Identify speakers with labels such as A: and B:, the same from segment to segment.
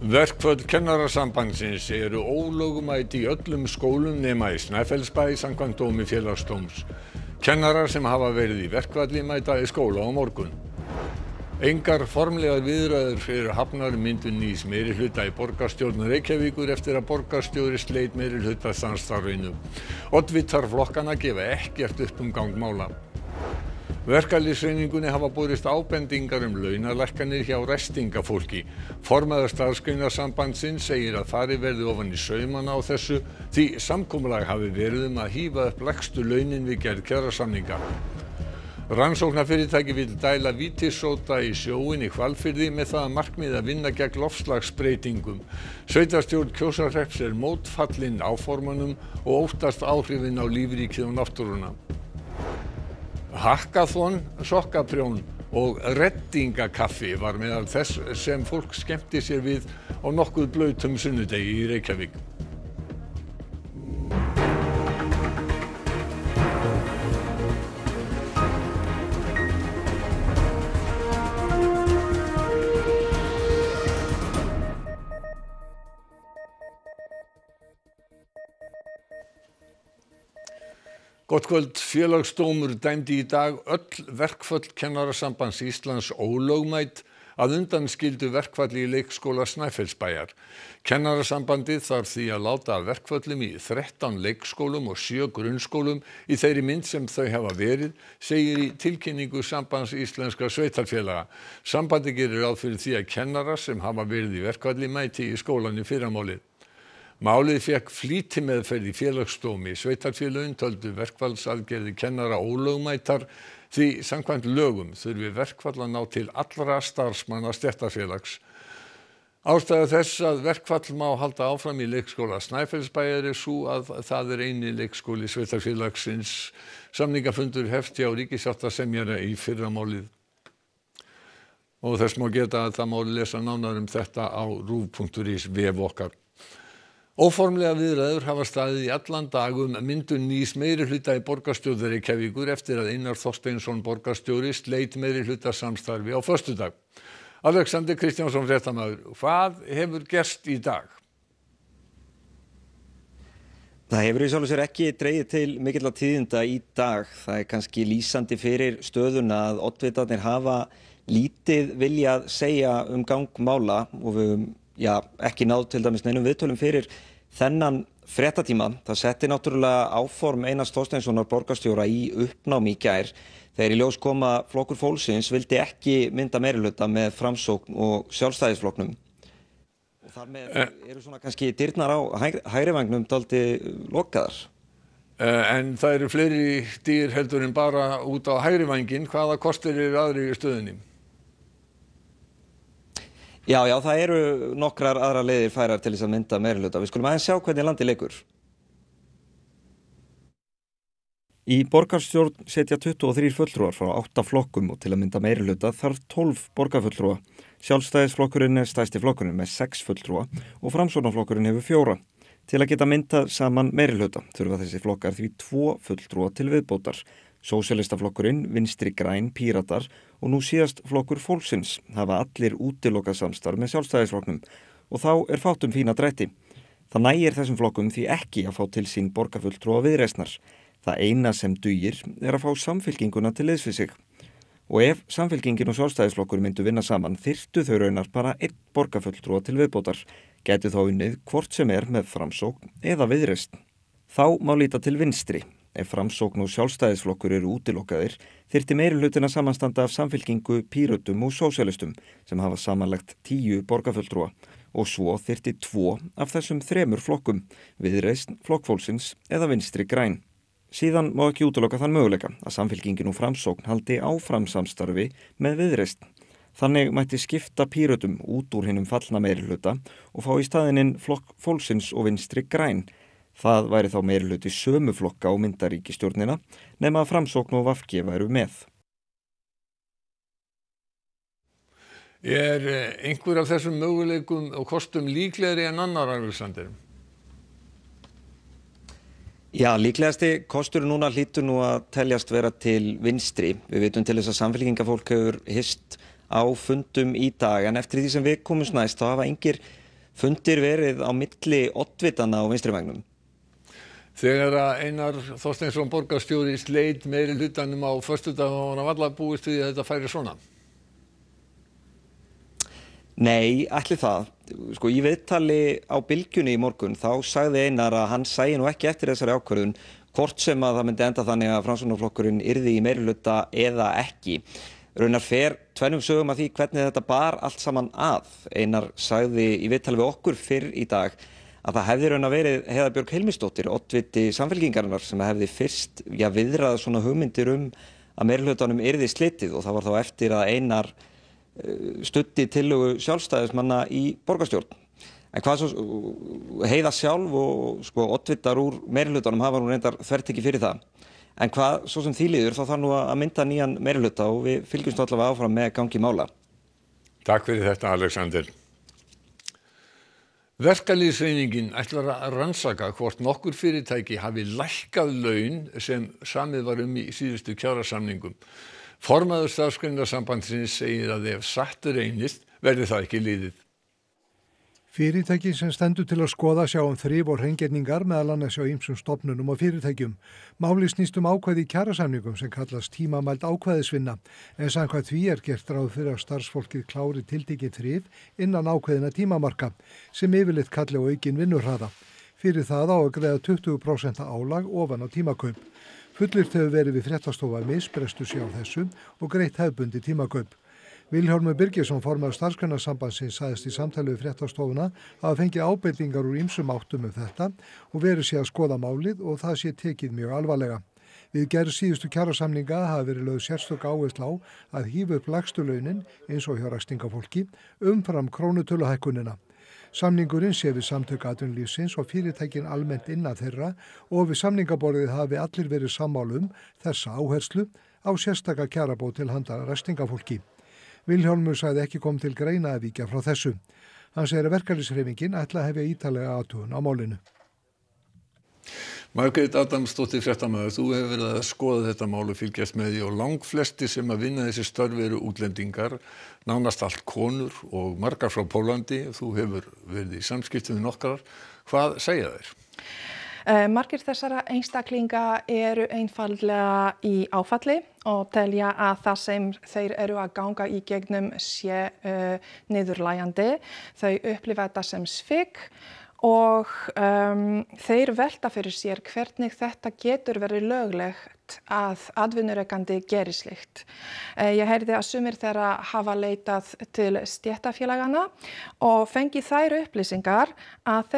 A: Verkföll Kennarasambandsins eru ólögmæt í öllum skólum nema í Snæfellsbæ samkvæmt dómi Félagsdóms. Kennarar sem hafa verið í verkfalli mæta í skóla á morgun. Engar formlegar viðræður eru hafnar myndun nýs meirihluta í borgarstjórn Reykjavíkur eftir að borgarstjóri sleit meirihluta samstarfinu. Oddvitar flokkanna gefa ekkert upp gang mála. Verkalýðshreyfingunni hafa borist ábendingar launalækkanir hjá ræstingafólki. Formaður Starfsgreinasambandsins segir að farið verði ofan í saumana á þessu því samkomulag hafi verið að hífa upp lægstu launin við gerð kjarasamninga. Rannsóknarfyrirtæki vill dæla vítissóda í sjóinn í Hvalfirði með það að markmiði að vinna gegn loftslagsbreytingum. Sveitarstjórn Kjósarhrepps mótfallin áformunum og óttast áhrifin á lífríkið og náttúruna. Hackathon, sokkaprjón og reddingakaffi var meðal þess sem fólk skemmti sér við á nokkuð blautum sunnudegi í Reykjavík. Gott kvöld. Félagsdómur dæmdi í dag öll verkföll Kennarasambands Íslands ólögmæt að undanskildu verkfalli í leikskóla Snæfellsbæjar. Kennarasambandið þarf því að láta af verkföllum í 13 leikskólum og 7 grunnskólum í þeirri mynd sem þau hafa verið, segir í tilkynningu Sambands íslenskra sveitarfélaga. Sambandið gerir ráð fyrir því að kennarar sem hafa verið í verkfalli mæti í skólann í fyrramálið. Málið fékk flýtimeðferð í Félagsdómi. Sveitarfélögin töldu verkfallsaðgerðir kennara ólögmætar því samkvæmt lögum þurfi verkfall að ná til allra starfsmanna stéttarfélags. Ástæða þess að verkfall má halda áfram í leikskóla Snæfellsbæjar sú að það eini leikskóli sveitarfélagsins. Samningafundur hefst hjá ríkissáttasemjara í fyrramálið. Og þess má geta að það má lesa nánar þetta á ruv.is vef okkar. Óformlega viðræður hafa staðið í allan dag myndun nýs meirihluta í borgarstjórn Reykjavíkur eftir að Einar Þorsteinsson borgarstjóri sleit meirihluta samstarfi á föstudag. Alexander Kristjánsson, fréttamaður, hvað hefur gerst í dag?
B: Það hefur í sjálfu sér ekki dregið til mikilla tíðinda í dag. Það kannski lýsandi fyrir stöðuna að oddvitarnir hafa lítið viljað segja gang mála og við ekki náð til dæmis neinum viðtölum fyrir þennan fréttatíma. Það setti náttúrulega áform Einars Þorsteinssonar borgarstjóra í uppnám í gær þegar í ljós kom að Flokkur fólksins vildi ekki mynda meirihluta með Framsókn og Sjálfstæðisflokknum. Og þar með eru svona kannski dyrnar á hægri vangnum dálítið lokaðar.
A: En það eru fleiri dyr heldur en bara út á hægri vanginn. Hvaða kostir eru aðrir í stöðunni?
B: Já, það eru nokkrar aðra leiðir færar til þess að mynda meirihluta. Við skulum aðeins sjá hvernig landið leikur. Í borgarstjórn setja 23 fulltrúar frá 8 flokkum og til að mynda meirihluta þarf 12 borgarfulltrúa. Sjálfstæðisflokkurinn stærsti flokkurinn með 6 fulltrúa og Framsóknarflokkurinn hefur 4. Til að geta myndað saman meirihluta þurfa þessi flokkar því 2 fulltrúa til viðbótar. Sósíalistaflokkurinn, Vinstri græn, Píratar og nú síðast Flokkur fólksins hafa allir útilokað samstarf með Sjálfstæðisflokknum og þá fátt fína drætti. Það nægir þessum flokkum því ekki að fá til sín borgarfulltrúa Viðreisnar. Það eina sem dugir að fá Samfylkinguna til liðs við sig. Og ef Samfylkingin og Sjálfstæðisflokkur myndu vinna saman þyrftu þau raunar bara 1 borgarfulltrúa til viðbótar. Gætu þá unnið hvort sem með Framsókn eða Viðreisn. Þá má líta til vinstri. Ef Framsókn og Sjálfstæðisflokkur eru útilokaðir, þyrfti meirihlutina samanstanda af Samfylkingu, Pírötum og Sósíalistum sem hafa samanlagt 10 borgarfulltrúa og svo þyrfti 2 af þessum 3 flokkum, Viðreisn, Flokk fólksins eða Vinstri græn. Síðan má ekki útiloka þann möguleika að Samfylkingin og Framsókn haldi áfram samstarfi með Viðreisn. Þannig mætti skipta Pírötum út úr hinum fallna meirihluta og fá í staðinn Flokk fólksins og Vinstri græn. Það væri þá meirihluti sömu flokka og myndaríkisstjórnina nema að Framsókn og VG væru með.
A: Einhver af þessum möguleikum og kostum líklegri en annar, Alexander?
B: Já, líklegasti kostur núna hlýtur nú að teljast vera til vinstri. Við vitum til þess að samfylkingafólk hefur hist á fundum í dag, en eftir því sem við komumst næst þá hafa engir fundir verið á milli oddvitanna á vinstri vængnum.
A: Þegar Einar Þorsteinsson borgarstjóri sleit meiri hlutanum á föstudag og hann varla búist við að þetta færi svona.
B: Nei, ætli það. Sko, í viðtali á Bylgjunni í morgun þá sagði Einar að hann sæi nú ekki eftir þessari ákvörðun hvort sem að það myndi enda þannig að Framsóknarflokkurinn yrði í meirihluta eða ekki. Raunar fer tvennum sögum að því hvernig þetta bar allt saman að. Einar sagði í viðtali við okkur fyrr í dag að það hefði raunar verið Heiða Björg Hilmisdóttir, oddviti Samfylkingarinnar, sem hefði fyrst viðrað svona hugmyndir að meirihlutanum yrði slitið og það var þá eftir að Einar studdi tillögu sjálfstæðismanna í borgarstjórn. En hvað svo Heiða sjálf og sko oddvitar úr meirihlutanum hafa nú reyndar þvertekið fyrir það. En hvað svo sem því líður þá þarf nú að mynda nýjan meirihluta og við fylgjumst allavega áfram með gangi mála.
A: Takk fyrir þetta, Alexander. Verkalýðshreyfingin ætlar að rannsaka hvort nokkur fyrirtæki hafi lækkað laun sem samið var í síðustu kjarasamningum. Formaður Starfsgreinasambandsins segir að ef satt reynist verði það ekki liðið.
C: Fyrirtæki sem stendur til að skoða sjá þrif og hreingerningar meðal annars hjá ýmsum stofnunum og fyrirtækjum. Máli snýst ákvæði í kjarasamningum sem kallast tímamæld ákvæðisvinna, en samkvæmt því gert ráð fyrir að starfsfólkið klári tiltekið þrif innan ákveðina tímamarka, sem yfirleitt kalli á aukin vinnurhraða. Fyrir það á að greiða 20% álag ofan á tímakaup. Fullyrt hefur verið við fréttastofu að misbrestur sé á þessu og greitt hefðbundi tímakaup. Vilhjálmur Birgisson, formaður Starfsgreinasambandsins, sagðist í samtali við fréttastofuna að hafa fengið ábendingar úr ýmsum áttum þetta og verið sé að skoða málið og það sé tekið mjög alvarlega. Við gerð síðustu kjarasamninga hafa verið lögð sérstök áhersla á að hífa upp lægstu launin eins og hjá ræstingafólki umfram krónutöluhækkunina. Samningurinn sé við samtök atvinnulífsins og fyrirtækin almennt innan þeirra og við samningaborðið hafi allir verið sammála þessa áherslu á sérstaka kjarabót til handa ræstingafólki. Vilhjálmur sagði ekki kom til greina að víkja frá þessu. Hann segir að verkalýðshreyfingin ætla að hefja ítarlega athugun á málinu.
A: Margrét Adamsdóttir, fréttamaður, þú hefur verið að skoða þetta mál og fylgjast með því og langflestir sem að vinna þessi störf eru útlendingar, nánast allt konur og margar frá Pólandi. Þú hefur verið í samskiptum við nokkrar. Hvað segja þeir?
D: Margir þessara einstaklinga eru einfaldlega í áfalli og telja að það sem þeir eru að ganga í gegnum sé niðurlægjandi. Þau upplifa þetta sem svik og þeir velta fyrir sér hvernig þetta getur verið löglegt að atvinnurekandi geri slíkt. Ég heyrði að sumir þeirra hafa leitað til stéttarfélagana og fengið þær upplýsingar að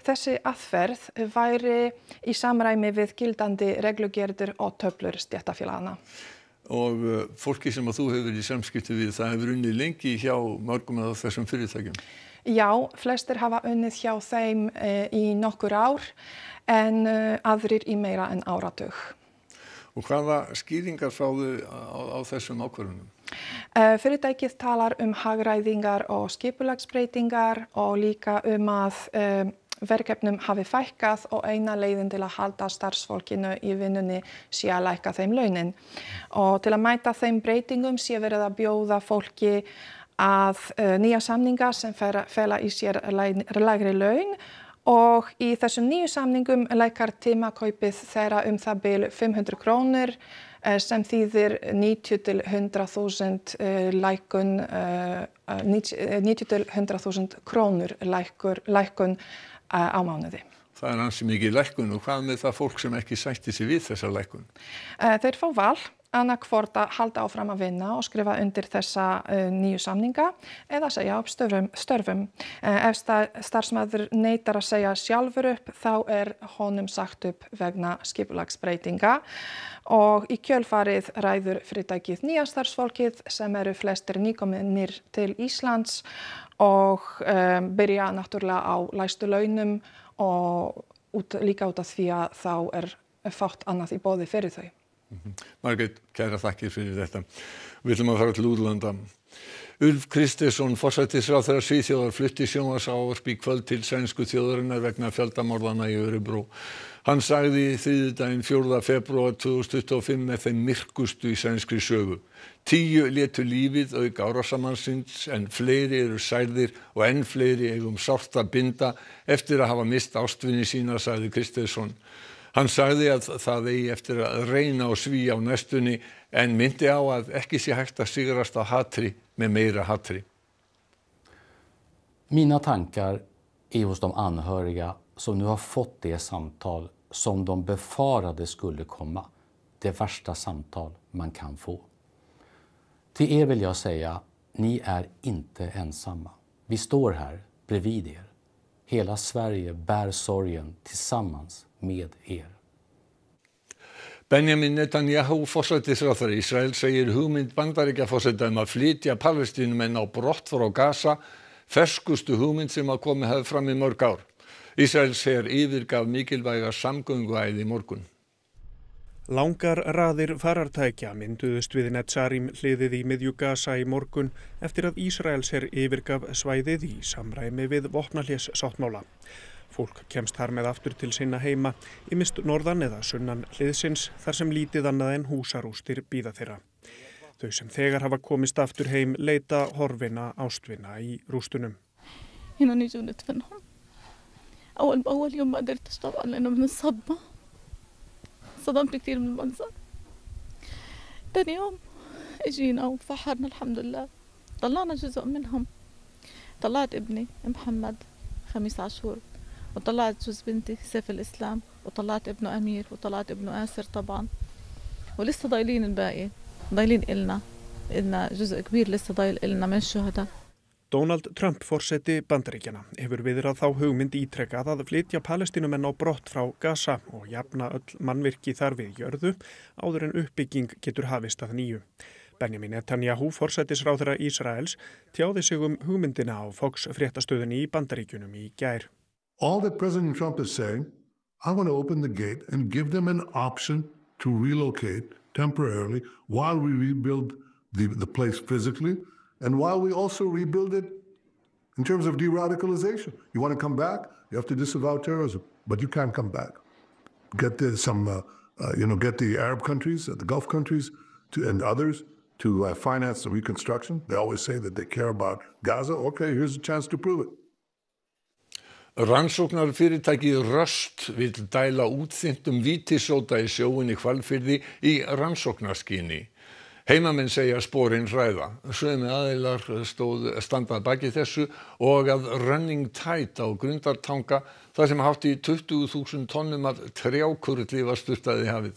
D: þessi aðferð væri í samræmi við gildandi reglugerðir og töflur stéttarfélagana.
A: Og fólki sem að þú hefur í samskipti við, það hefur unnið lengi hjá mörgum af þessum fyrirtækjum?
D: Já, flestir hafa unnið hjá þeim í nokkur ár en aðrir í meira en áratug.
A: Og hvaða skýringar fáðu á þessum ákvörðunum?
D: Fyrirtækið talar hagræðingar og skipulagsbreytingar og líka að verkefnum hafi fækkað og eina leiðin til að halda starfsfólkinu í vinnunni sé að lækka þeim launin. Og til að mæta þeim breytingum sé verið að bjóða fólki að nýja samninga sem fela í sér lægri laun og í þessum nýju samningum lækkar tímakaupið þeirra það bil 500 krónur sem þýðir 90 til 100.000 lækkun 90 til 100.000 krónur lækkun á mánuði.
A: Það ansi mikið lækkun og hvað með það fólk sem ekki sætti sig við þessa lækkun?
D: Þeir fá val annarkvort að halda áfram að vinna og skrifa undir þessa nýju samninga eða segja upp störfum. Ef starfsmaður neitar að segja sjálfur upp þá honum sagt upp vegna skipulagsbreytinga og í kjölfarið ræður fyrirtækið nýja starfsfólkið sem eru flestir nýkomnir til Íslands og byrja náttúrulega á lægstu launum og líka út af því að þá fátt annað í boði fyrir þau.
A: Margrét, kæra þakkir fyrir þetta. Við ætlum að fara til útlanda. Ulf Kristersson, forsætisráðherra Svíþjóðar, flutti sjónvarpsávarp í kvöld til sænsku þjóðarinnar vegna fjöldamorðanna í Örebro. Hann sagði þriðjudaginn 4. febrúar 2025 með þeim myrkustu í sænskri sögu. 10 létu lífið auk árásarmannsins en fleiri eru særðir og enn fleiri eiga sárt að binda eftir að hafa mist ástvini sína, sagði Kristersson. Hann sagði að það eigi eftir að reyna á Svía á næstunni en myndi á að ekki sé hægt að sigrast á hatri með meira hatri.
E: Mina tankar är hos de anhöriga som nu har fått det samtal som de befarade skulle komma. Det värsta samtal man kan få. Till er vill jag säga, ni är inte ensamma. Vi står här bredvid er. Hela Sverige bär sorgen tillsammans med er.
A: Benjamin Netanyahu, forsætisráðherra Ísraels, segir hugmynd Bandaríkjaforseta að flytja Palestínumenn á brott frá Gaza ferskustu hugmynd sem að komið hefði fram í mörg ár. Ísraels her yfirgaf mikilvæga samgönguæði í morgun.
F: Langar raðir farartækja mynduðust við Netzarim hliðið í miðju Gaza í morgun eftir að Ísraels her yfirgaf svæðið í samræmi við vopnahléssáttmála. Fólk kemst þar með aftur til sinna heima, ýmist norðan eða sunnan hliðsins þar sem lítið annað en húsarústir bíða þeirra. Þau sem þegar hafa komist aftur heim leita horfina ástvina í rústunum.
G: أول بأول يوم ما قدرتش طبعا لأنه من الصدمة صدمت كتير من المنظر. تاني يوم اجينا وفحرنا الحمد لله طلعنا جزء منهم. طلعت ابني محمد 5 عاشور وطلعت جوز بنتي سيف الإسلام وطلعت ابنه أمير وطلعت ابنه آسر طبعا ولسه ضايلين الباقي ضايلين إلنا جزء كبير لسه ضايل إلنا من الشهداء.
F: Donald Trump forseti Bandaríkjanna hefur viðrað þá hugmynd ítrekað að flytja Palestínumenn á brott frá Gaza og jafna öll mannvirki þar við jörðu áður en uppbygging getur hafist að nýju. Benjamin Netanyahu, forsætisráðherra Ísraels, tjáði sig hugmyndina á Fox fréttastöðinni í Bandaríkjunum í gær.
H: All that President Trump is saying, I want to open the gate and give them an option to relocate temporarily while we rebuild the place physically. And while we also rebuild it in terms of de-radicalization. You want to come back, you have to disavow terrorism, but you can't come back. Get the Arab countries, the Gulf countries, and others to finance the reconstruction. They always say that they care about Gaza. Okay, here's a chance to prove it.
A: Rannsóknarfyrirtækið Röst vill dæla útþynntum vítisóta í sjóinn í Hvalfirði í rannsóknarskyni. Heimamenn segja sporin hræða. Sömu aðilar standa að baki þessu og að Running Tide á Grundartanga þar sem hátt í 20.000 tonnum af trjákurli var sturtað í hafið.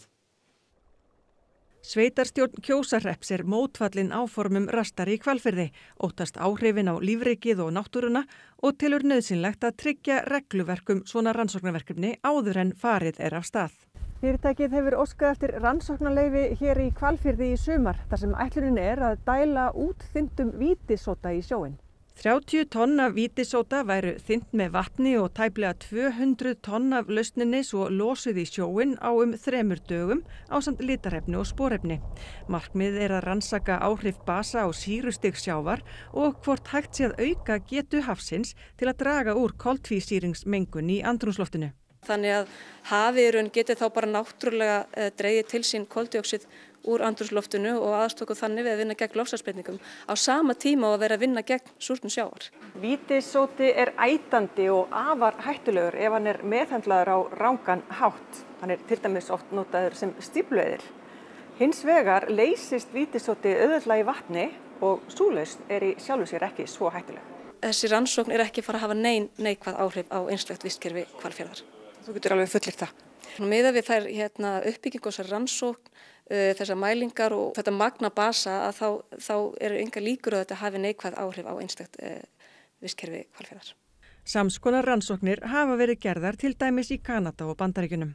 I: Sveitarstjórn Kjósarhrepps mótfallin áformum Rastar í Hvalfirði, óttast áhrifin á lífríkið og náttúruna og telur nauðsynlegt að tryggja regluverkum svona rannsóknarverkefni áður en farið af stað. Fyrirtækið hefur óskað eftir rannsóknarleyfi hér í Hvalfirði í sumar þar sem ætlunin að dæla útþynntum vítisóta í sjóinn. 30 tonn af vítisóta væru þynnt með vatni og tæplega 200 tonn af lausninni svo losuð í sjóinn á 3 dögum ásamt litarefni og sporefni. Markmið að rannsaka áhrif basa á sýrustig sjávar og hvort hægt sé að auka getu hafsins til að draga úr koltvísýringsmengun í andrúmsloftinu.
J: Þannig að hafið geti þá bara náttúrulega dregið til sín koldíoxíð úr andrúmsloftinu og aðstoða þannig við að vinna gegn loftslagsbreytingum á sama tíma og að vera að vinna gegn súrnun sjávar.
I: Vítisóti ætandi og afar hættulegur ef hann meðhöndlaður á rangan hátt. Hann til dæmis oft notaður sem stíflueyðir. Hins vegar leysist vítisóti auðveldlega í vatni og sú lausn í sjálfu sér ekki svo hættuleg.
J: Þessi rannsókn ekki fara að hafa neikvæð áhrif á einstakt vistkerfi Hvalfjarðar.
I: Þú getur alveg fullyrt það.
J: Miðað við þær uppbyggingu og þessar rannsókn, þessar mælingar og þetta magna basa að þá eru engar líkur að þetta hafi neikvæð áhrif á einstakt vistkerfi Hvalfjarðar.
I: Sams konar rannsóknir hafa verið gerðar til dæmis í Kanada og Bandaríkjunum.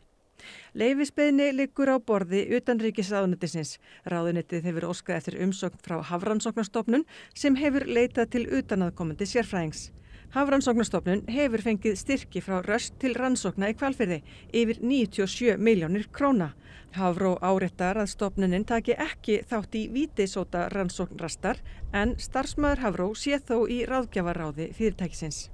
I: Leyfisbeiðni liggur á borði utanríkisráðuneytisins. Ráðuneytið hefur óskað eftir umsókn frá Hafrannsóknastofnun sem hefur leitað til utanaðkomandi sérfræðings. Hafrannsóknastofnun hefur fengið styrki frá Röst til rannsókna í Hvalfirði yfir 97 milljónir króna. Hafró áréttar að stofnunin taki ekki þátt í vítisóta rannsókn Rastar en starfsmaður Hafró sé þó í ráðgjafarráði fyrirtækisins.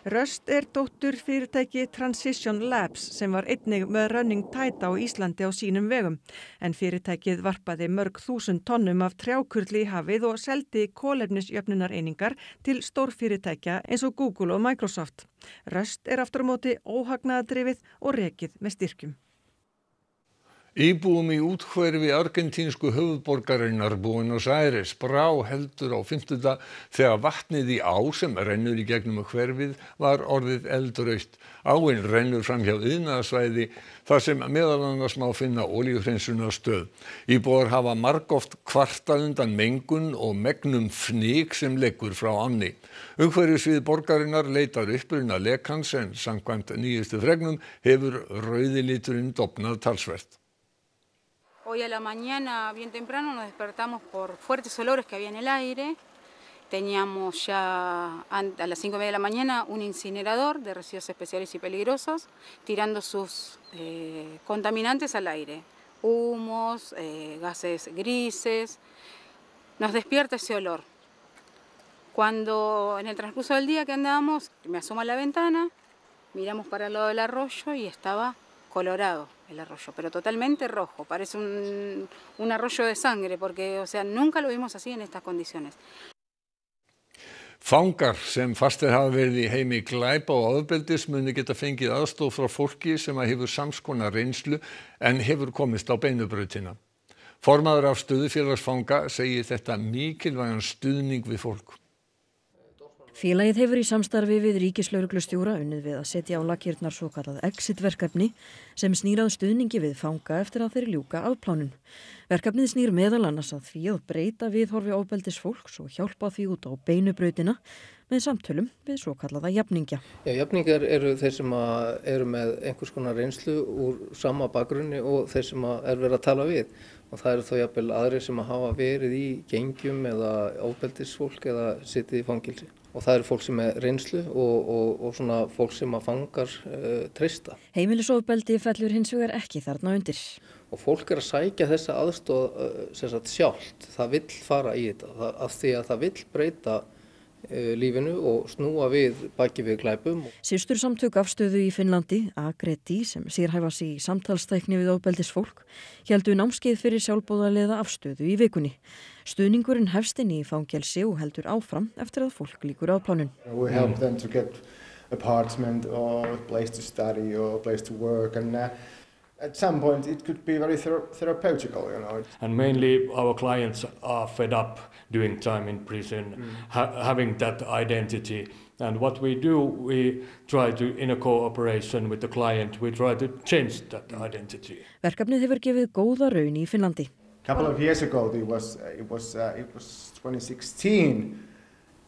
I: Röst dóttur fyrirtæki Transition Labs sem var einnig með Running Tide á Íslandi á sínum vegum. En fyrirtækið varpaði mörg þúsund tonnum af trjákurli í hafið og seldi kolefnisjöfnunareiningar til stórfyrirtækja eins og Google og Microsoft. Röst aftur á móti óhagnaðardrifið og rekið með styrkjum.
A: Íbúum í úthverfi argentínsku höfuðborgarinnar Buenos Aires brá heldur á fimmtudag þegar vatnið í á sem rennur í gegnum hverfið var orðið eldrautt. Áin rennur fram hjá iðnaðarsvæði þar sem meðal annars má finna olíuhreinsunarstöð. Íbúar hafa margoft kvartað undan mengun og megnum fnyk sem leggur frá ánni. Umhverfissvið borgarinnar leitar uppruna lekans en samkvæmt nýjustu fregnum hefur rauði liturinn dofnað talsvert.
K: Hoy a la mañana, bien temprano, nos despertamos por fuertes olores que había en el aire. Teníamos ya a las 5:30 de la mañana un incinerador de residuos especiales y peligrosos tirando sus contaminantes al aire. Humos, gases grises. Nos despierta ese olor. Cuando en el transcurso del día que andábamos, me asomo a la ventana, miramos para el lado del arroyo y estaba colorado el arroyo, pero totalmente rojo, parece un arroyo de sangre, porque nunca lo vimos así en estas condiciones.
A: Fangar sem fastir hafa verið í heimi glæpa og ofbeldis muni geta fengið aðstoð frá fólki sem hefur sams konar reynslu en hefur komist á beinubrautina. Formaður af stöðufélagsfanga segir þetta mikilvægan stuðning við fólk.
L: Félagið hefur í samstarfi við ríkislögreglustjóra unnið við að setja á laggirnar svokallað exit-verkefni sem snýr að stuðningi við fanga eftir að þeir ljúka afplánun. Verkefnið snýr meðal annars að því að breyta viðhorfi ofbeldis fólks og hjálpa því út á beinubrautina með samtölum við svokallaða jafningja.
M: Jafningjar eru þeir sem eru með einhvers konar reynslu úr sama bakgrunni og þeir sem verið að tala við. Og það eru þó jafnvel aðrir sem hafa verið í gengjum eða ofbeldisfólk eða sitið í fangilsi. Og það eru fólk sem er reynslu og svona fólk sem fangar treysta.
L: Heimilisofbeldi fellur hins vegar ekki þarna undir.
M: Og fólk að sækja þessa aðstoð sjálft. Það vill fara í þetta af því að það vill breyta lífinu og snúa við baki við glæpum.
L: Systursamtök afstöðu í Finnlandi, Agreti, sem sérhæfa sig í samtalstækni við ofbeldisfólk, héldu námskeið fyrir sjálfboðaliða afstöðu í vikunni. Stuðningurinn hefst inn í fangelsi og heldur áfram eftir að fólk lýkur afplánun.
N: We help them to get apartment or a place to study or a place to work and at some point it could be very therapeutical, you know.
O: And mainly our clients are fed up doing time in prison, having that identity. And what we do, we try to, in a cooperation with the client, we try to change that identity.
L: Verkefnið hefur gefið góða raun í Finnlandi.
N: A couple of years ago, it was 2016.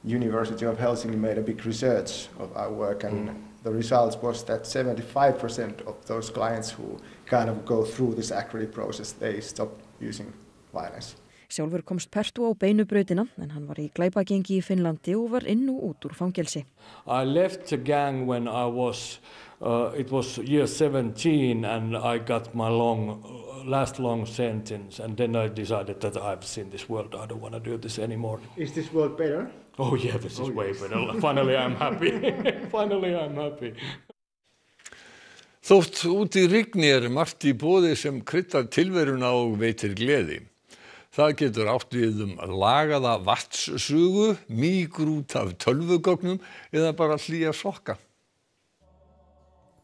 N: University of Helsinki made a big research of our work, and the results was that 75% of those clients who kind of go through this Agreti process, they stop using violence.
L: Sjálfur komst Pertu á beinubrautina en hann var í glæpagengi í Finnlandi og var inn og út úr fangelsi.
O: I left the gang when I was, it was year 17 and I got my last long sentence, and then I decided that I've seen this world, I don't want to do this anymore.
N: Is this world better?
O: Oh yeah, this is way better. Finally I'm happy. Finally I'm happy.
A: Þótt út í rigni margt í boði sem kryddar tilveruna og veitir gleði. Það getur átt við lagaða vatnssugu, mígrút af tölvugögnum eða bara hlýja sokka.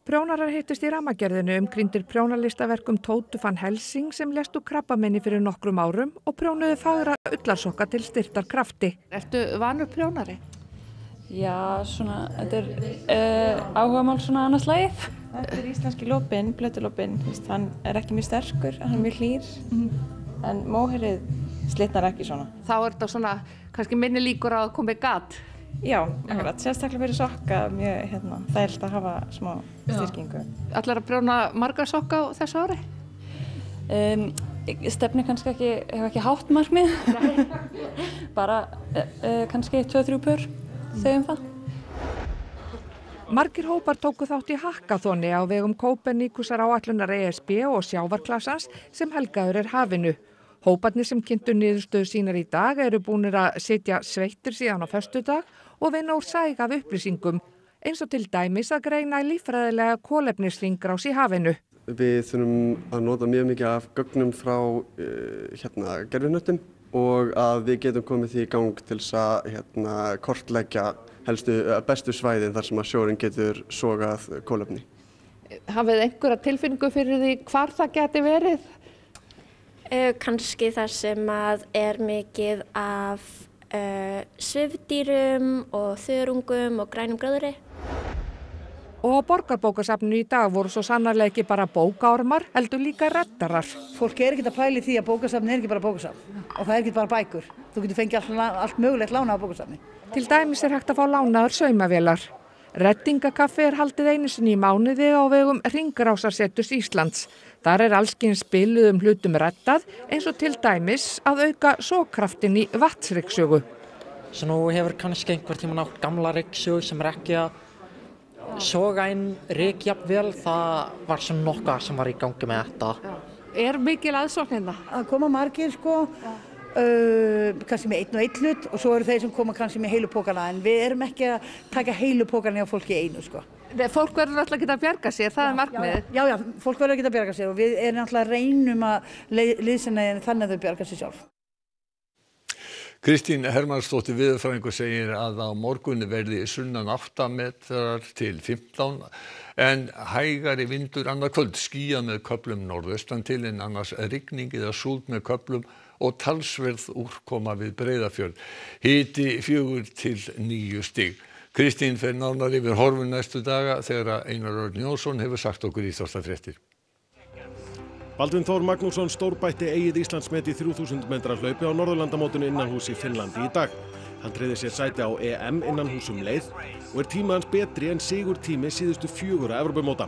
P: Prjónarar hittust í rafmagnsgerðinu umkringdir prjónalistaverkum Tótu van Helsing sem lést úr krabbameini fyrir nokkrum árum og prjónuðu fagra ullarsokka til styrktar krafti.
Q: Ertu vanur prjónari?
R: Já, svona, þetta áhugamál svona annars lagið.
Q: Þetta íslenski lópinn, blötulópinn, hann ekki mjög sterkur, hann mjög hlýr, en móherið slitnar ekki svona.
P: Þá þetta svona, kannski minni líkur á að komi gat.
Q: Já, akkurat, sérstaklega fyrir sokka, mjög þægilegt að hafa smá styrkingu.
P: Ætlarðu að prjóna margar sokka á þessu ári?
R: Stefni kannski hef ekki hátt markmið, bara kannski 2-3 pör, segjum það.
P: Margir hópar tóku þátt í hackathoni á vegum Kóperníkusar áætlunar ESB og sjávarklassans sem helgaður hafinu. Hóparnir sem kynntu niðurstöður sínar í dag eru búnir að sitja sveittir síðan á föstudag og vinna úr sæg af upplýsingum. eins og til dæmis að greina líffræðilega kolefnisringrás í hafinu.
S: Við þurfum að nota mjög mikið af gögnum frá gervihnöttum og að við getum komið því í gang til að kortleggja bestu svæðin þar sem að sjórinn getur sogað kolefni.
P: Hafið einhverja tilfinningu fyrir því hvar það geti verið?
T: Kannski þar sem að mikið af svifdýrum og þörungum og grænum gróðri.
P: Og á Borgarbókasafninu í dag voru svo sannarlega ekki bara bókaormar, heldur líka reddarar.
U: Fólk ekkert að pæla í því að bókasafn ekki bara bókasafn og það ekki bara bækur. Þú getur fengið allt mögulegt lánað á bókasafni.
P: Til dæmis hægt að fá lánaðar saumavélar. Reddingakaffi haldið einu sinni í mánuði á vegum Hringrásarseturs Íslands. Þar allskyns spiluðum hlutum reddað eins og til dæmis að auka sogkraftinn í vatnsryksugu.
V: Svo nú hefur kannski einhver tímann átt gamla ryksugu sem ekki að soga inn ryk jafnvel, það var sem nokkuð sem var í gangi með þetta.
P: Mikil aðsókn hérna?
U: Það koma margir kannski með einn og einn hlut og svo eru þeir sem koma kannski með heilu pókana en við erum ekki að taka heilu pókana hjá fólki einu
P: Fólk verður alltaf að geta að bjarga sér, það markmiðið?
U: Já, fólk verður að geta að bjarga sér og við erum alltaf að reynum að liðsinna þannig að þau bjarga sér sjálf.
A: Kristín Hermannsdóttir veðurfræðingur segir að á morgun verði sunnan 8 metrar til 15 en hægari vindur annað kvöld, skýjað með köflum norðaustan til en annars rigning eða súld með köflum og talsverð úrkoma við Breiðafjörð. Hiti 4 til 9 stig. Kristín fer nánar yfir horfun næstu daga þegar Einar Örn Jónsson hefur sagt okkur íþróttafréttir.
W: Baldvin Þór Magnússon stórbætti eigið Íslandsmet í 3000 metra hlaupi á Norðurlandamótinu innanhús í Finnlandi í dag. Hann tryggði sér sæti á EM innanhús leið og tími hans betri en sigurtími síðustu 4 Evrópumóta.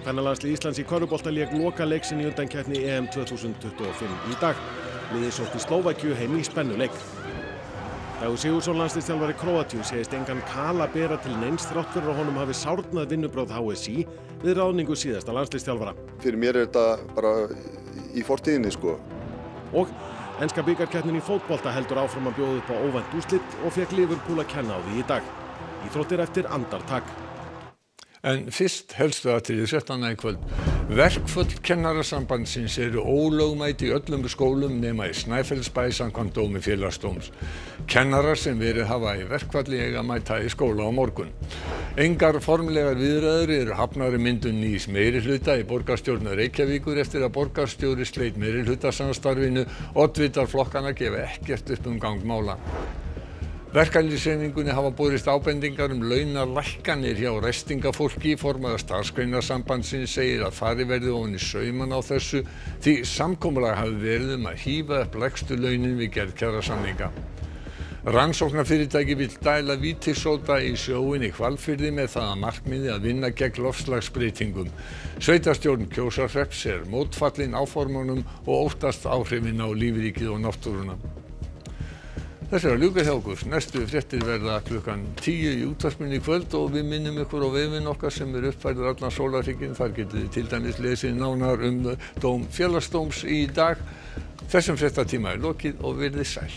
W: Kvennalandslið Íslands í körfubolta lék lokaleiksinn í undankeppni EM 2025 í dag. Liðið sótti Slóvakíu heim í spennuleik. Dagur Sigurðsson landsliðsþjálfari Króatíu segist engan kala bera til neins þrátt fyrir að honum hafi sárnað vinnubrögð HSÍ við ráðningu síðasta landsliðsþjálfara.
X: Fyrir mér þetta bara í fortíðinni
W: Og enska bikarkeppnin í fótbolta heldur áfram að bjóða upp á óvænt úrslit og fékk Liverpool að kenna á því í dag. Íþróttir eftir andartak.
A: En fyrst helstu atriði fréttanna í kvöld. Verkföll Kennarasambandsins eru ólögmæt í öllum skólum nema í Snæfellsbæ samkvæmt dómi Félagsdóms. Kennarar sem verið hafa í verkfalli eiga að mæta í skóla á morgun. Engar formlegar viðræður eru hafnar myndun nýs meirihluta í borgarstjórn Reykjavíkur eftir að borgarstjóri sleit meirihlutasamstarfinu. Oddvitar flokkanna gefa ekkert upp gang mála. Verkalýðshreyfingunni hafa borist ábendingar launalækkanir hjá ræstingafólki. Formaður Starfsgreinasambandsins segir að farið verði ofan í sauman á þessu því samkomulag hafi verið að hífa upp lægstu launin við gerð kjarasamninga. Rannsóknarfyrirtæki vill dæla vítissóda í sjóinn í Hvalfirði með það að markmiði að vinna gegn loftslagsbreytingum. Sveitarstjórn Kjósarhrepps mótfallin áformunum og óttast áhrifin á lífríkið og náttúruna. Þessi að ljúka hjá okkur. Næstu fréttir verða klukkan 10 í útvarpinu í kvöld og við minnum ykkur á vefinn okkar sem uppfærður allan sólarhringinn. Þar getið þið til dæmis lesið nánar dóm Félagsdóms í dag. Þessum fréttatíma lokið og verið sæl.